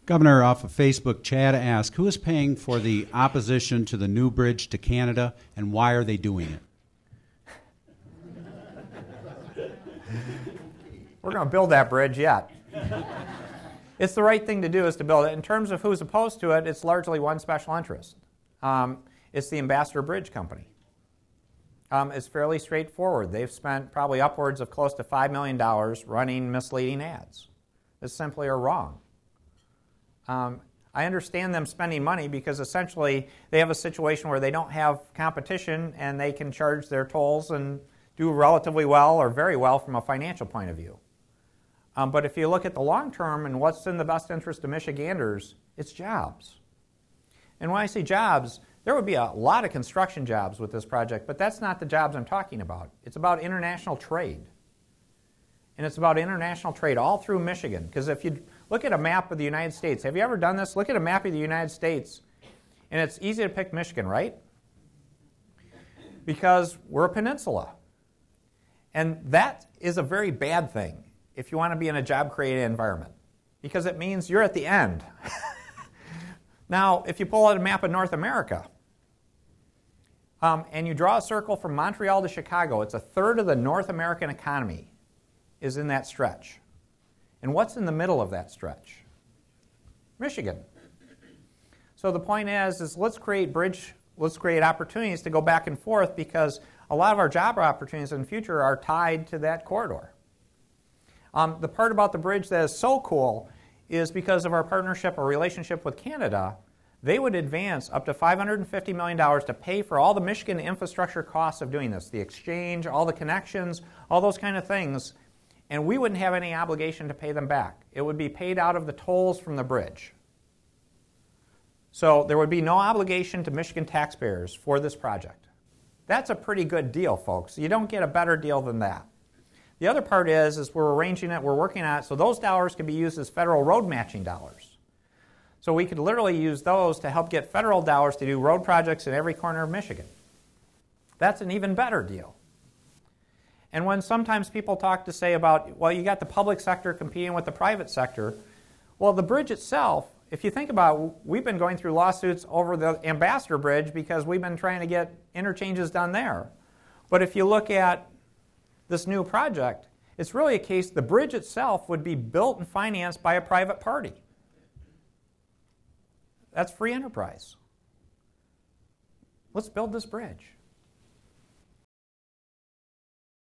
Governor, off of Facebook, Chad asked, who is paying for the opposition to the new bridge to Canada, and why are they doing it? We're going to build that bridge yet. It's the right thing to do is to build it. In terms of who's opposed to it, it's largely one special interest. It's the Ambassador Bridge Company. It's fairly straightforward. They've spent probably upwards of close to $5 million running misleading ads that simply are wrong. I understand them spending money because essentially they have a situation where they don't have competition and they can charge their tolls and do relatively well or very well from a financial point of view. But if you look at the long term and what's in the best interest of Michiganders, it's jobs. And when I say jobs, there would be a lot of construction jobs with this project, but that's not the jobs I'm talking about. It's about international trade. And it's about international trade all through Michigan. Because if you look at a map of the United States, have you ever done this? Look at a map of the United States, and it's easy to pick Michigan, right? Because we're a peninsula. And that is a very bad thing if you want to be in a job-creating environment, because it means you're at the end. Now, if you pull out a map of North America, and you draw a circle from Montreal to Chicago, it's a third of the North American economy is in that stretch. And what's in the middle of that stretch? Michigan. So the point is let's create opportunities to go back and forth, because a lot of our job opportunities in the future are tied to that corridor. The part about the bridge that is so cool is because of our partnership or relationship with Canada, they would advance up to $550 million to pay for all the Michigan infrastructure costs of doing this, the exchange, all the connections, all those kind of things, and we wouldn't have any obligation to pay them back. It would be paid out of the tolls from the bridge. So there would be no obligation to Michigan taxpayers for this project. That's a pretty good deal, folks. You don't get a better deal than that. The other part is we're arranging it, we're working on it, so those dollars can be used as federal road matching dollars. So we could literally use those to help get federal dollars to do road projects in every corner of Michigan. That's an even better deal. And when sometimes people talk to say about, well, you got the public sector competing with the private sector, well, the bridge itself, if you think about it, we've been going through lawsuits over the Ambassador Bridge because we've been trying to get interchanges done there. But if you look at this new project, it's really a case the bridge itself would be built and financed by a private party. That's free enterprise. Let's build this bridge.